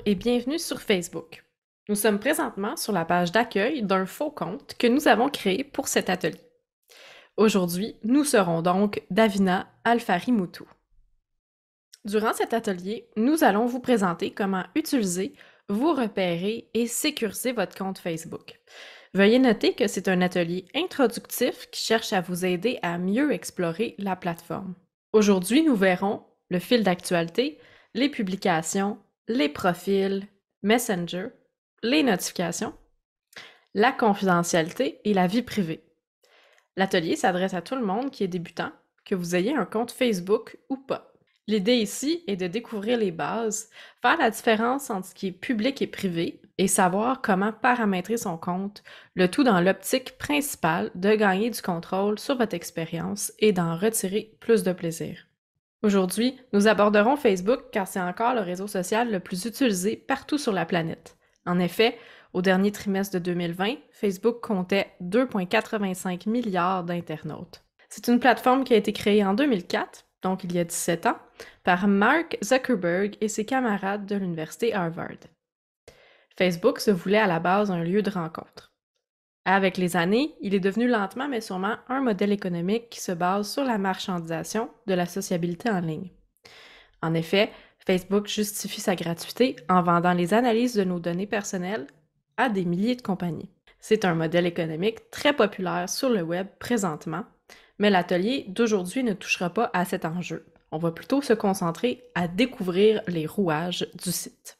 et bienvenue sur Facebook. Nous sommes présentement sur la page d'accueil d'un faux compte que nous avons créé pour cet atelier. Aujourd'hui, nous serons donc Davina Alfarimoutou. Durant cet atelier, nous allons vous présenter comment utiliser, vous repérer et sécuriser votre compte Facebook. Veuillez noter que c'est un atelier introductif qui cherche à vous aider à mieux explorer la plateforme. Aujourd'hui, nous verrons le fil d'actualité, les publications, les profils, Messenger, les notifications, la confidentialité et la vie privée. L'atelier s'adresse à tout le monde qui est débutant, que vous ayez un compte Facebook ou pas. L'idée ici est de découvrir les bases, faire la différence entre ce qui est public et privé et savoir comment paramétrer son compte, le tout dans l'optique principale de gagner du contrôle sur votre expérience et d'en retirer plus de plaisir. Aujourd'hui, nous aborderons Facebook car c'est encore le réseau social le plus utilisé partout sur la planète. En effet, au dernier trimestre de 2020, Facebook comptait 2,85 milliards d'internautes. C'est une plateforme qui a été créée en 2004, donc il y a 17 ans, par Mark Zuckerberg et ses camarades de l'université Harvard. Facebook se voulait à la base un lieu de rencontre. Avec les années, il est devenu lentement mais sûrement un modèle économique qui se base sur la marchandisation de la sociabilité en ligne. En effet, Facebook justifie sa gratuité en vendant les analyses de nos données personnelles à des milliers de compagnies. C'est un modèle économique très populaire sur le web présentement, mais l'atelier d'aujourd'hui ne touchera pas à cet enjeu. On va plutôt se concentrer à découvrir les rouages du site.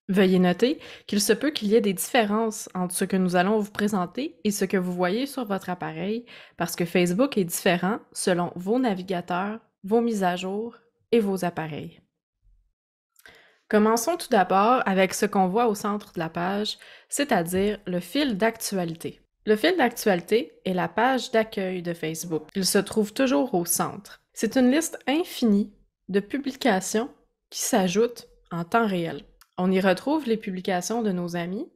Veuillez noter qu'il se peut qu'il y ait des différences entre ce que nous allons vous présenter et ce que vous voyez sur votre appareil, parce que Facebook est différent selon vos navigateurs, vos mises à jour et vos appareils. Commençons tout d'abord avec ce qu'on voit au centre de la page, c'est-à-dire le fil d'actualité. Le fil d'actualité est la page d'accueil de Facebook. Il se trouve toujours au centre. C'est une liste infinie de publications qui s'ajoutent en temps réel. On y retrouve les publications de nos amis,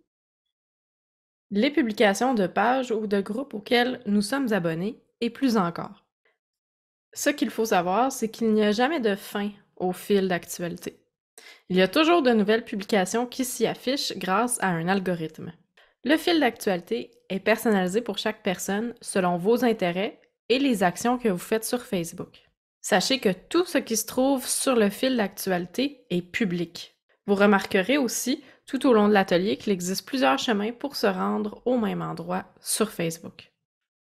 les publications de pages ou de groupes auxquels nous sommes abonnés, et plus encore. Ce qu'il faut savoir, c'est qu'il n'y a jamais de fin au fil d'actualité. Il y a toujours de nouvelles publications qui s'y affichent grâce à un algorithme. Le fil d'actualité est personnalisé pour chaque personne selon vos intérêts et les actions que vous faites sur Facebook. Sachez que tout ce qui se trouve sur le fil d'actualité est public. Vous remarquerez aussi tout au long de l'atelier qu'il existe plusieurs chemins pour se rendre au même endroit sur Facebook.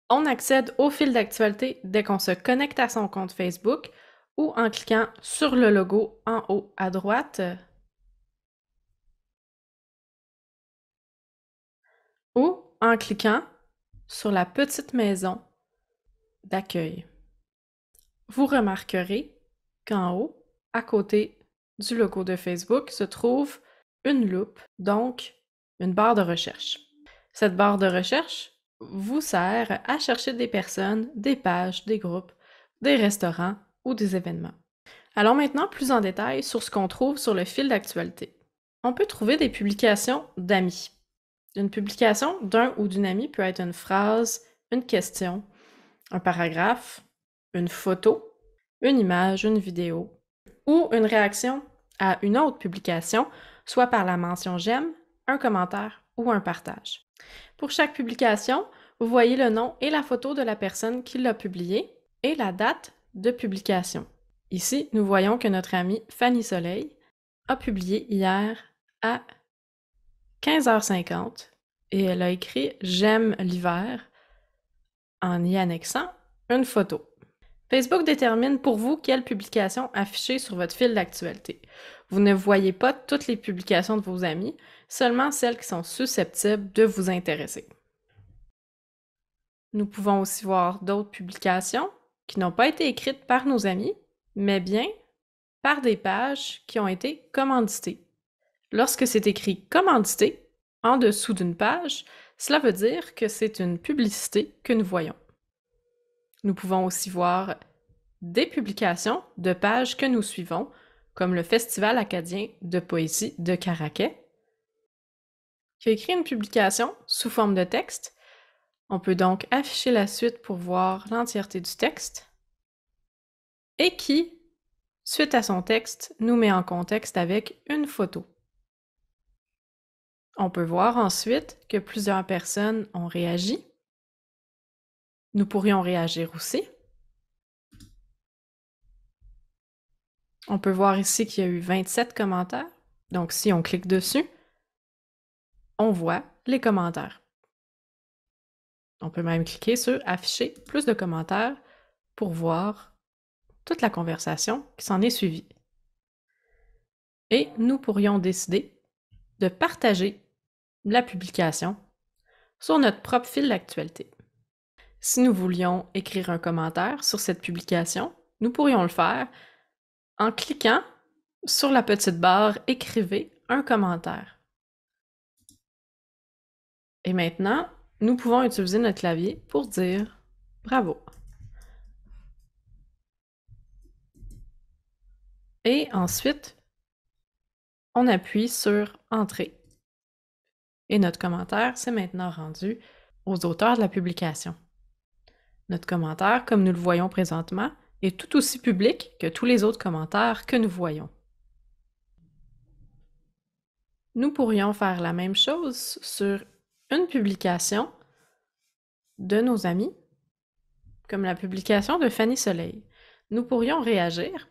On accède au fil d'actualité dès qu'on se connecte à son compte Facebook ou en cliquant sur le logo en haut à droite ou en cliquant sur la petite maison d'accueil. Vous remarquerez qu'en haut, à côté du logo de Facebook, se trouve une loupe, donc une barre de recherche. Cette barre de recherche vous sert à chercher des personnes, des pages, des groupes, des restaurants ou des événements. Allons maintenant plus en détail sur ce qu'on trouve sur le fil d'actualité. On peut trouver des publications d'amis. Une publication d'un ou d'une amie peut être une phrase, une question, un paragraphe, une photo, une image, une vidéo, ou une réaction à une autre publication, soit par la mention j'aime, un commentaire ou un partage. Pour chaque publication, vous voyez le nom et la photo de la personne qui l'a publié et la date de publication. Ici, nous voyons que notre amie Fanny Soleil a publié hier à 15h50 et elle a écrit « J'aime l'hiver » en y annexant une photo. Facebook détermine pour vous quelle publication afficher sur votre fil d'actualité. Vous ne voyez pas toutes les publications de vos amis, seulement celles qui sont susceptibles de vous intéresser. Nous pouvons aussi voir d'autres publications qui n'ont pas été écrites par nos amis, mais bien par des pages qui ont été commanditées. Lorsque c'est écrit « commandité » en dessous d'une page, cela veut dire que c'est une publicité que nous voyons. Nous pouvons aussi voir des publications de pages que nous suivons, comme le Festival acadien de poésie de Caraquet, qui a écrit une publication sous forme de texte. On peut donc afficher la suite pour voir l'entièreté du texte, et qui, suite à son texte, nous met en contexte avec une photo. on peut voir ensuite que plusieurs personnes ont réagi. Nous pourrions réagir aussi. On peut voir ici qu'il y a eu 27 commentaires. Donc, si on clique dessus, on voit les commentaires. On peut même cliquer sur « Afficher plus de commentaires » pour voir toute la conversation qui s'en est suivie. Et nous pourrions décider de partager la publication sur notre propre fil d'actualité. Si nous voulions écrire un commentaire sur cette publication, nous pourrions le faire en cliquant sur la petite barre « Écrivez un commentaire ». Et maintenant, nous pouvons utiliser notre clavier pour dire « Bravo ». Et ensuite, on appuie sur « Entrer ». Et notre commentaire s'est maintenant rendu aux auteurs de la publication. Notre commentaire, comme nous le voyons présentement, est tout aussi public que tous les autres commentaires que nous voyons. Nous pourrions faire la même chose sur une publication de nos amis, comme la publication de Fanny Soleil. Nous pourrions réagir,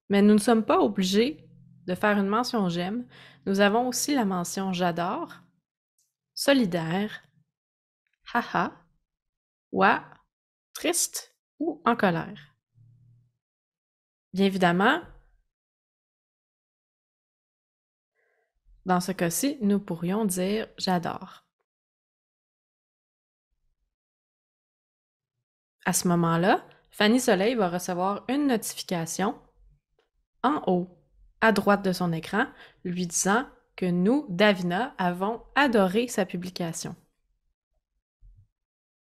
mais nous ne sommes pas obligés de faire une mention « j'aime ». Nous avons aussi la mention « j'adore », « solidaire »,« haha », « ouah », « triste » ou « en colère ». Bien évidemment, dans ce cas-ci, nous pourrions dire « j'adore ». À ce moment-là, Fanny Soleil va recevoir une notification en haut, à droite de son écran, lui disant que nous, Davina, avons adoré sa publication.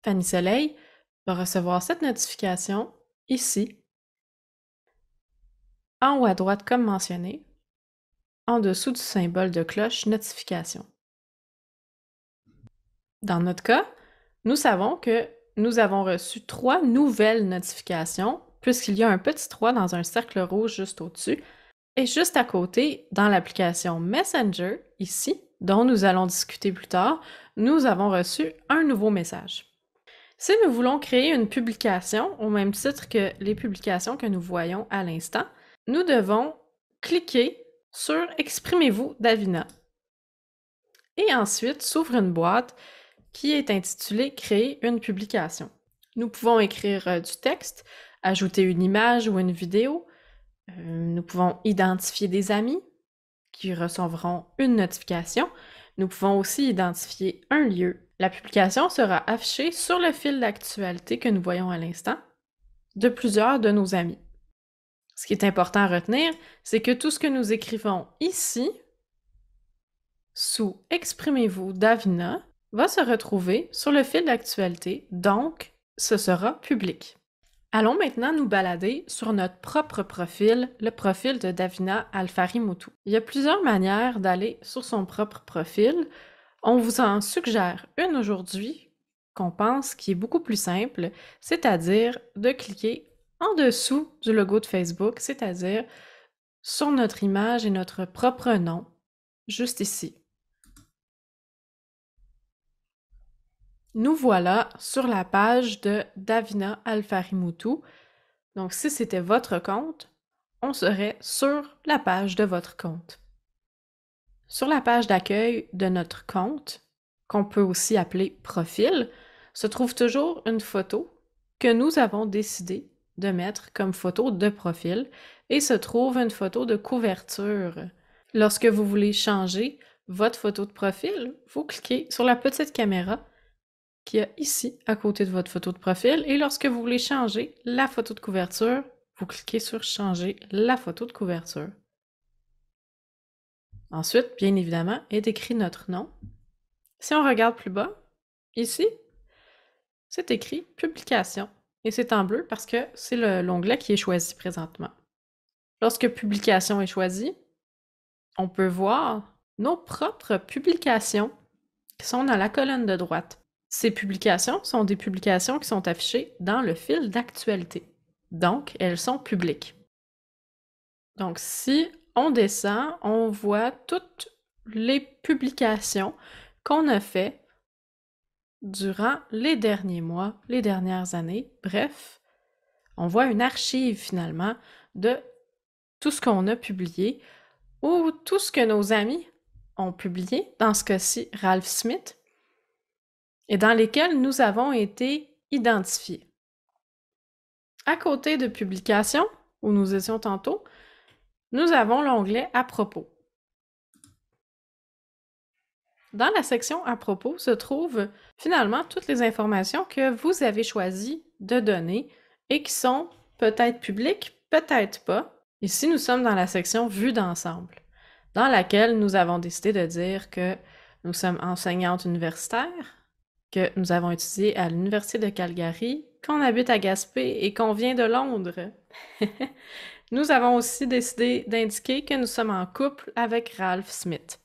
Fanny Soleil va recevoir cette notification ici, en haut à droite comme mentionné, en dessous du symbole de cloche notification. Dans notre cas, nous savons que nous avons reçu 3 nouvelles notifications, puisqu'il y a un petit 3 dans un cercle rouge juste au-dessus. Et juste à côté, dans l'application Messenger, ici, dont nous allons discuter plus tard, nous avons reçu un nouveau message. Si nous voulons créer une publication, au même titre que les publications que nous voyons à l'instant, nous devons cliquer sur « Exprimez-vous, Davina ». Et ensuite, s'ouvre une boîte qui est intitulée « Créer une publication ». Nous pouvons écrire du texte, ajouter une image ou une vidéo. Nous pouvons identifier des amis qui recevront une notification. Nous pouvons aussi identifier un lieu. La publication sera affichée sur le fil d'actualité que nous voyons à l'instant de plusieurs de nos amis. Ce qui est important à retenir, c'est que tout ce que nous écrivons ici, sous « Exprimez-vous, Davina », va se retrouver sur le fil d'actualité, donc ce sera public. Allons maintenant nous balader sur notre propre profil, le profil de Davina Alfarimoutou. Il y a plusieurs manières d'aller sur son propre profil. On vous en suggère une aujourd'hui qu'on pense qui est beaucoup plus simple, c'est-à-dire de cliquer en dessous du logo de Facebook, c'est-à-dire sur notre image et notre propre nom, juste ici. Nous voilà sur la page de Davina Alfarimoutou. Donc, si c'était votre compte, on serait sur la page de votre compte. Sur la page d'accueil de notre compte, qu'on peut aussi appeler « Profil », se trouve toujours une photo que nous avons décidé de mettre comme photo de profil et se trouve une photo de couverture. Lorsque vous voulez changer votre photo de profil, vous cliquez sur la petite caméra qu'il y a ici à côté de votre photo de profil et lorsque vous voulez changer la photo de couverture, vous cliquez sur « Changer la photo de couverture ». Ensuite, bien évidemment, est écrit notre nom. Si on regarde plus bas, ici, c'est écrit « Publication » et c'est en bleu parce que c'est l'onglet qui est choisi présentement. Lorsque « Publication » est choisi, on peut voir nos propres publications qui sont dans la colonne de droite. Ces publications sont des publications qui sont affichées dans le fil d'actualité. Donc, elles sont publiques. Donc, si on descend, on voit toutes les publications qu'on a fait durant les derniers mois, les dernières années. Bref, on voit une archive finalement de tout ce qu'on a publié ou tout ce que nos amis ont publié, dans ce cas-ci Ralph Smith, et dans lesquels nous avons été identifiés. À côté de publications, où nous étions tantôt, nous avons l'onglet « À propos ». Dans la section « À propos » se trouvent finalement toutes les informations que vous avez choisi de donner et qui sont peut-être publiques, peut-être pas. Ici, nous sommes dans la section « Vue d'ensemble », dans laquelle nous avons décidé de dire que nous sommes enseignantes universitaires, que nous avons étudié à l'Université de Calgary, qu'on habite à Gaspé et qu'on vient de Londres. Nous avons aussi décidé d'indiquer que nous sommes en couple avec Ralph Smith.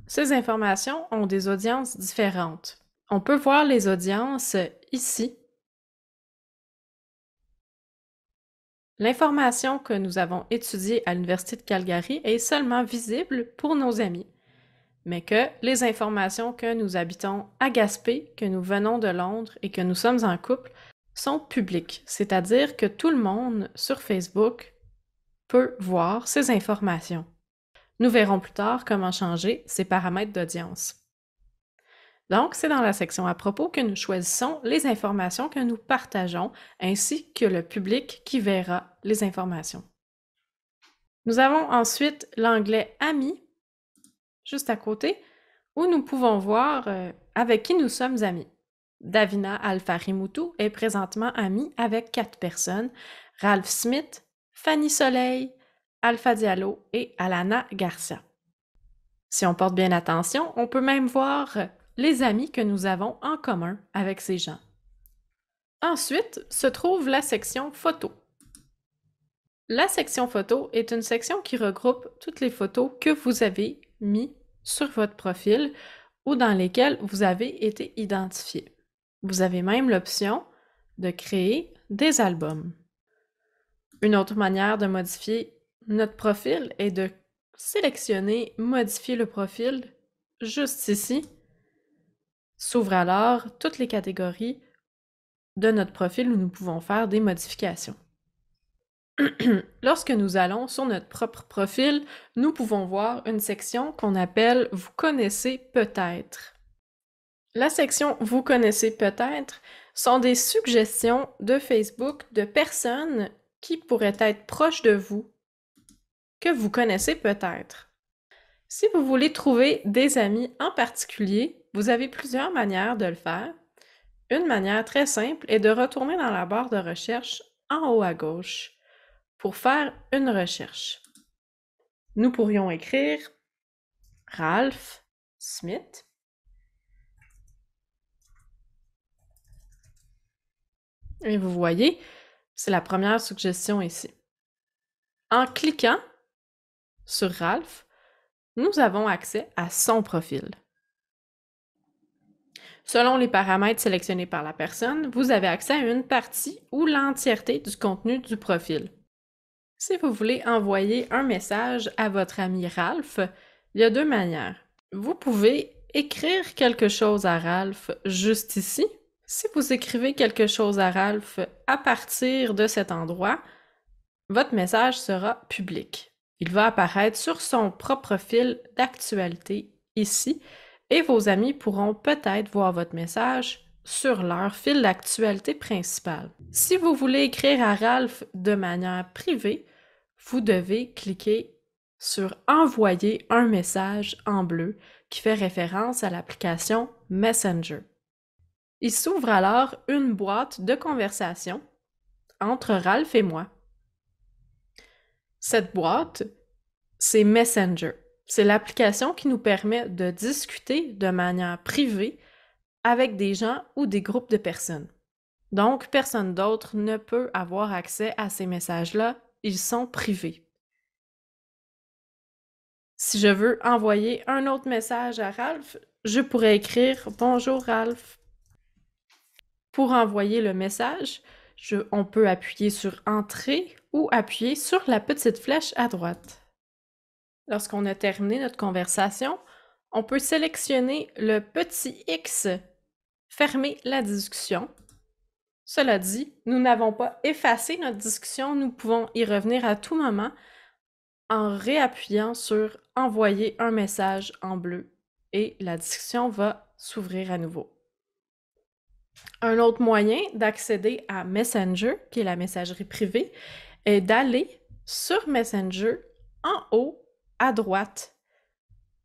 Ces informations ont des audiences différentes. On peut voir les audiences ici. L'information que nous avons étudiée à l'Université de Calgary est seulement visible pour nos amis, mais que les informations que nous habitons à Gaspé, que nous venons de Londres et que nous sommes en couple sont publiques, c'est-à-dire que tout le monde sur Facebook peut voir ces informations. Nous verrons plus tard comment changer ces paramètres d'audience. Donc, c'est dans la section « À propos » que nous choisissons les informations que nous partageons, ainsi que le public qui verra les informations. Nous avons ensuite l'onglet « Amis », juste à côté, où nous pouvons voir avec qui nous sommes amis. Davina Alfarimoutou est présentement amie avec 4 personnes, Ralph Smith, Fanny Soleil, Alpha Diallo et Alana Garcia. Si on porte bien attention, on peut même voir les amis que nous avons en commun avec ces gens. Ensuite se trouve la section photos. La section photos est une section qui regroupe toutes les photos que vous avez mises sur votre profil ou dans lesquelles vous avez été identifié. Vous avez même l'option de créer des albums. Une autre manière de modifier notre profil est de sélectionner « Modifier le profil » juste ici. S'ouvrent alors toutes les catégories de notre profil où nous pouvons faire des modifications. Lorsque nous allons sur notre propre profil, nous pouvons voir une section qu'on appelle « Vous connaissez peut-être ». La section « Vous connaissez peut-être » sont des suggestions de Facebook de personnes qui pourraient être proches de vous, que vous connaissez peut-être. Si vous voulez trouver des amis en particulier, vous avez plusieurs manières de le faire. Une manière très simple est de retourner dans la barre de recherche en haut à gauche pour faire une recherche. Nous pourrions écrire Ralph Smith. Et vous voyez, c'est la première suggestion ici. En cliquant sur Ralph, nous avons accès à son profil. Selon les paramètres sélectionnés par la personne, vous avez accès à une partie ou l'entièreté du contenu du profil. Si vous voulez envoyer un message à votre ami Ralph, il y a 2 manières. Vous pouvez écrire quelque chose à Ralph juste ici. Si vous écrivez quelque chose à Ralph à partir de cet endroit, votre message sera public. Il va apparaître sur son propre fil d'actualité ici et vos amis pourront peut-être voir votre message sur leur fil d'actualité principal. Si vous voulez écrire à Ralph de manière privée, vous devez cliquer sur « Envoyer un message » en bleu qui fait référence à l'application Messenger. Il s'ouvre alors une boîte de conversation entre Ralph et moi. Cette boîte, c'est Messenger. C'est l'application qui nous permet de discuter de manière privée avec des gens ou des groupes de personnes. Donc, personne d'autre ne peut avoir accès à ces messages-là, ils sont privés. Si je veux envoyer un autre message à Ralph, je pourrais écrire « Bonjour Ralph ». Pour envoyer le message, on peut appuyer sur « Entrée » ou appuyer sur la petite flèche à droite. Lorsqu'on a terminé notre conversation, on peut sélectionner le petit X, fermer la discussion. Cela dit, nous n'avons pas effacé notre discussion, nous pouvons y revenir à tout moment en réappuyant sur envoyer un message en bleu et la discussion va s'ouvrir à nouveau. Un autre moyen d'accéder à Messenger, qui est la messagerie privée, est d'aller sur Messenger en haut à droite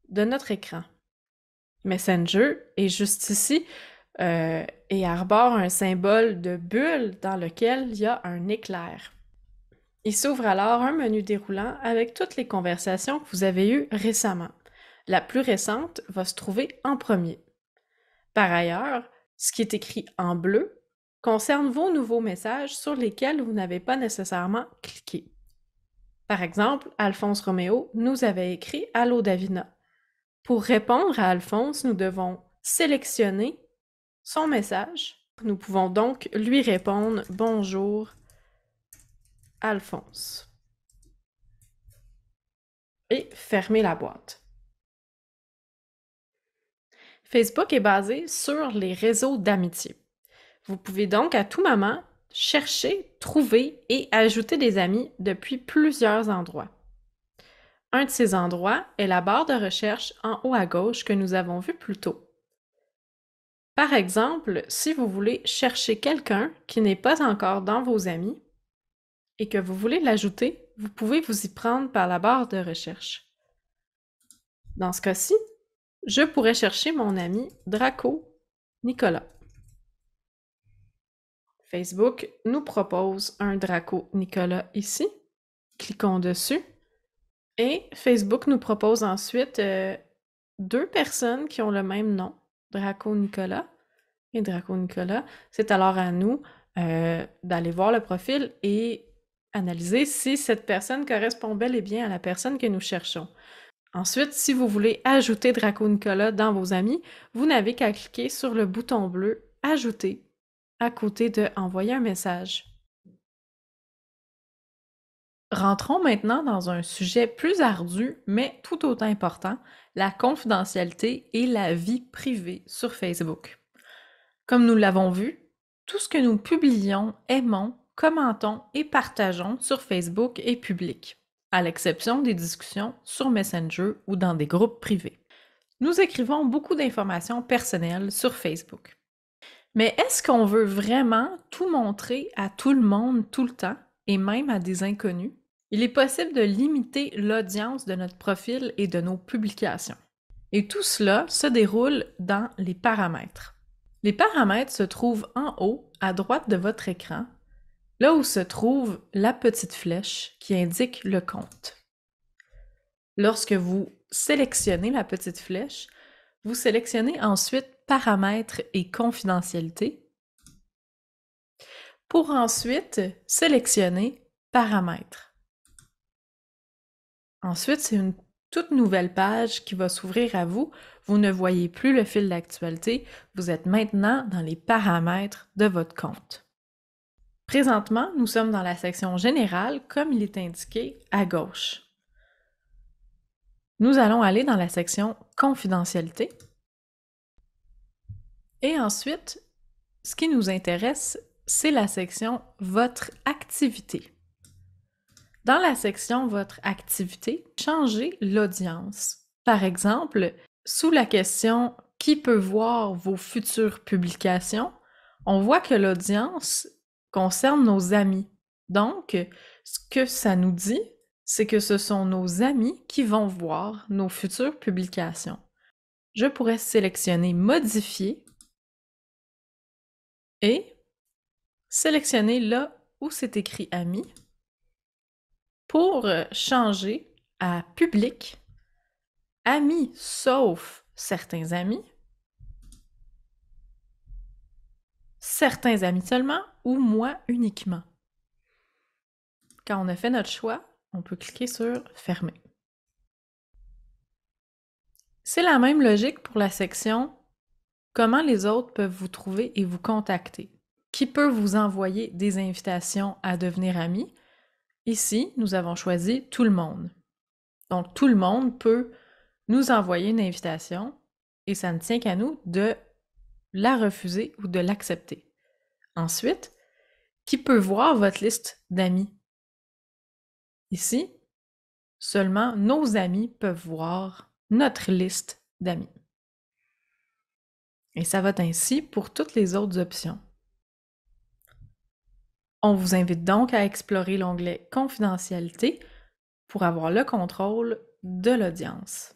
de notre écran. Messenger est juste ici et arbore un symbole de bulle dans lequel il y a un éclair. Il s'ouvre alors un menu déroulant avec toutes les conversations que vous avez eues récemment. La plus récente va se trouver en premier. Par ailleurs, ce qui est écrit en bleu concerne vos nouveaux messages sur lesquels vous n'avez pas nécessairement cliqué. Par exemple, Alphonse Roméo nous avait écrit « Allô Davina ». Pour répondre à Alphonse, nous devons sélectionner son message. Nous pouvons donc lui répondre « Bonjour Alphonse » et fermer la boîte. Facebook est basé sur les réseaux d'amitié. Vous pouvez donc à tout moment chercher, trouver et ajouter des amis depuis plusieurs endroits. Un de ces endroits est la barre de recherche en haut à gauche que nous avons vue plus tôt. Par exemple, si vous voulez chercher quelqu'un qui n'est pas encore dans vos amis et que vous voulez l'ajouter, vous pouvez vous y prendre par la barre de recherche. Dans ce cas-ci, je pourrais chercher mon ami Draco Nicolas. Facebook nous propose un Draco Nicolas ici. Cliquons dessus. Et Facebook nous propose ensuite deux personnes qui ont le même nom, Draco Nicolas et Draco Nicolas. C'est alors à nous d'aller voir le profil et analyser si cette personne correspond bel et bien à la personne que nous cherchons. Ensuite, si vous voulez ajouter Draco Nicolas dans vos amis, vous n'avez qu'à cliquer sur le bouton bleu « Ajouter » à côté de « Envoyer un message ». Rentrons maintenant dans un sujet plus ardu, mais tout autant important, la confidentialité et la vie privée sur Facebook. Comme nous l'avons vu, tout ce que nous publions, aimons, commentons et partageons sur Facebook est public, à l'exception des discussions sur Messenger ou dans des groupes privés. Nous écrivons beaucoup d'informations personnelles sur Facebook. Mais est-ce qu'on veut vraiment tout montrer à tout le monde tout le temps, et même à des inconnus? Il est possible de limiter l'audience de notre profil et de nos publications. Et tout cela se déroule dans les paramètres. Les paramètres se trouvent en haut, à droite de votre écran, là où se trouve la petite flèche qui indique le compte. Lorsque vous sélectionnez la petite flèche, vous sélectionnez ensuite Paramètres et confidentialité pour ensuite sélectionner Paramètres. Ensuite, c'est une toute nouvelle page qui va s'ouvrir à vous. Vous ne voyez plus le fil d'actualité, vous êtes maintenant dans les paramètres de votre compte. Présentement, nous sommes dans la section Générale, comme il est indiqué à gauche. Nous allons aller dans la section Confidentialité. Et ensuite, ce qui nous intéresse, c'est la section Votre activité. Dans la section Votre activité, changez l'audience. Par exemple, sous la question Qui peut voir vos futures publications, on voit que l'audience concerne nos amis. Donc, ce que ça nous dit, c'est que ce sont nos amis qui vont voir nos futures publications. Je pourrais sélectionner Modifier et sélectionner là où c'est écrit Amis pour changer à Public, Amis sauf certains amis seulement ou moi uniquement. Quand on a fait notre choix, on peut cliquer sur Fermer. C'est la même logique pour la section Comment les autres peuvent vous trouver et vous contacter. Qui peut vous envoyer des invitations à devenir amis? Ici, nous avons choisi Tout le monde. Donc, tout le monde peut nous envoyer une invitation et ça ne tient qu'à nous de la refuser ou de l'accepter. Ensuite, qui peut voir votre liste d'amis? Ici, seulement nos amis peuvent voir notre liste d'amis. Et ça va être ainsi pour toutes les autres options. On vous invite donc à explorer l'onglet Confidentialité pour avoir le contrôle de l'audience.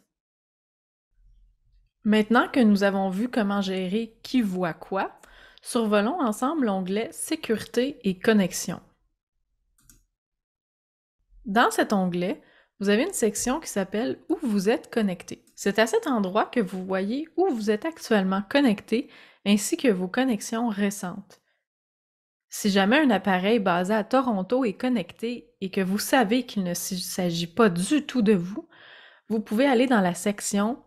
Maintenant que nous avons vu comment gérer qui voit quoi, survolons ensemble l'onglet Sécurité et connexion. Dans cet onglet, vous avez une section qui s'appelle Où vous êtes connecté. C'est à cet endroit que vous voyez où vous êtes actuellement connecté ainsi que vos connexions récentes. Si jamais un appareil basé à Toronto est connecté et que vous savez qu'il ne s'agit pas du tout de vous, vous pouvez aller dans la section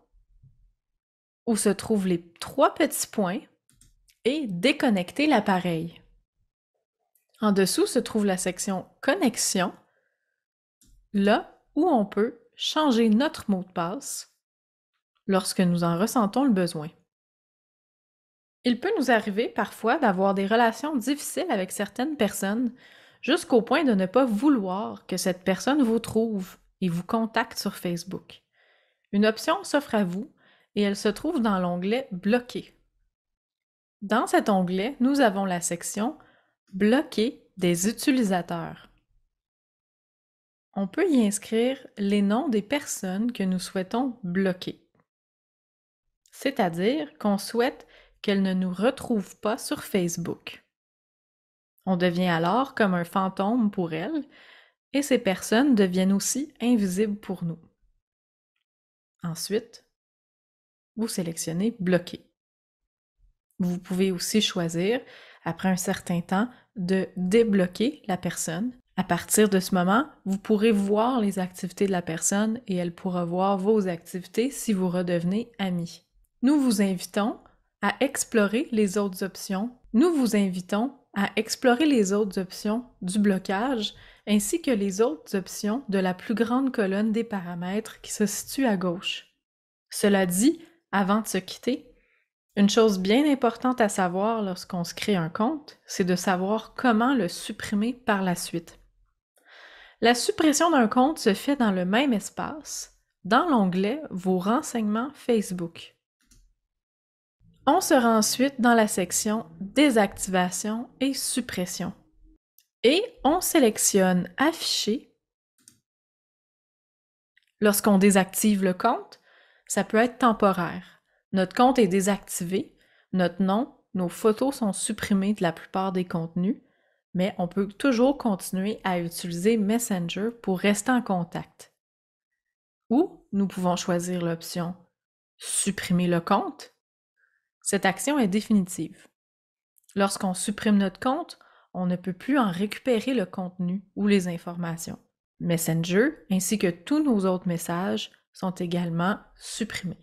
où se trouvent les 3 petits points et déconnecter l'appareil. En dessous se trouve la section Connexion, là où on peut changer notre mot de passe lorsque nous en ressentons le besoin. Il peut nous arriver parfois d'avoir des relations difficiles avec certaines personnes jusqu'au point de ne pas vouloir que cette personne vous trouve et vous contacte sur Facebook. Une option s'offre à vous et elle se trouve dans l'onglet Bloquer. Dans cet onglet, nous avons la section Bloquer des utilisateurs. On peut y inscrire les noms des personnes que nous souhaitons bloquer. C'est-à-dire qu'on souhaite qu'elles ne nous retrouvent pas sur Facebook. On devient alors comme un fantôme pour elles et ces personnes deviennent aussi invisibles pour nous. Ensuite, vous sélectionnez Bloquer. Vous pouvez aussi choisir, après un certain temps, de débloquer la personne. À partir de ce moment, vous pourrez voir les activités de la personne et elle pourra voir vos activités si vous redevenez amis. Nous vous invitons à explorer les autres options. Nous vous invitons à explorer les autres options du blocage ainsi que les autres options de la plus grande colonne des paramètres qui se situe à gauche. Cela dit, avant de se quitter, une chose bien importante à savoir lorsqu'on se crée un compte, c'est de savoir comment le supprimer par la suite. La suppression d'un compte se fait dans le même espace, dans l'onglet Vos renseignements Facebook. On se rend ensuite dans la section Désactivation et suppression. Et on sélectionne Afficher. Lorsqu'on désactive le compte, ça peut être temporaire. Notre compte est désactivé, notre nom, nos photos sont supprimées de la plupart des contenus, mais on peut toujours continuer à utiliser Messenger pour rester en contact. Ou nous pouvons choisir l'option Supprimer le compte. Cette action est définitive. Lorsqu'on supprime notre compte, on ne peut plus en récupérer le contenu ou les informations. Messenger, ainsi que tous nos autres messages, sont également supprimés.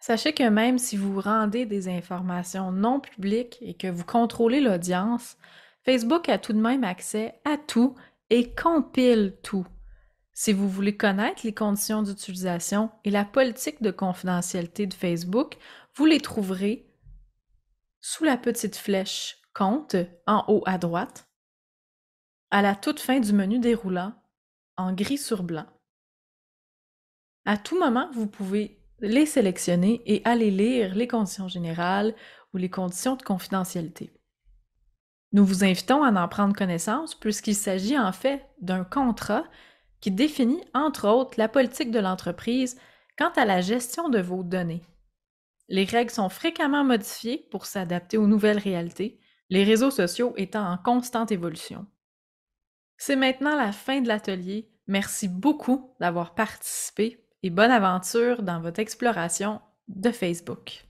Sachez que même si vous rendez des informations non publiques et que vous contrôlez l'audience, Facebook a tout de même accès à tout et compile tout. Si vous voulez connaître les conditions d'utilisation et la politique de confidentialité de Facebook, vous les trouverez sous la petite flèche Compte en haut à droite, à la toute fin du menu déroulant, en gris sur blanc. À tout moment, vous pouvez les sélectionner et aller lire les conditions générales ou les conditions de confidentialité. Nous vous invitons à en prendre connaissance puisqu'il s'agit en fait d'un contrat qui définit entre autres la politique de l'entreprise quant à la gestion de vos données. Les règles sont fréquemment modifiées pour s'adapter aux nouvelles réalités, les réseaux sociaux étant en constante évolution. C'est maintenant la fin de l'atelier. Merci beaucoup d'avoir participé et bonne aventure dans votre exploration de Facebook.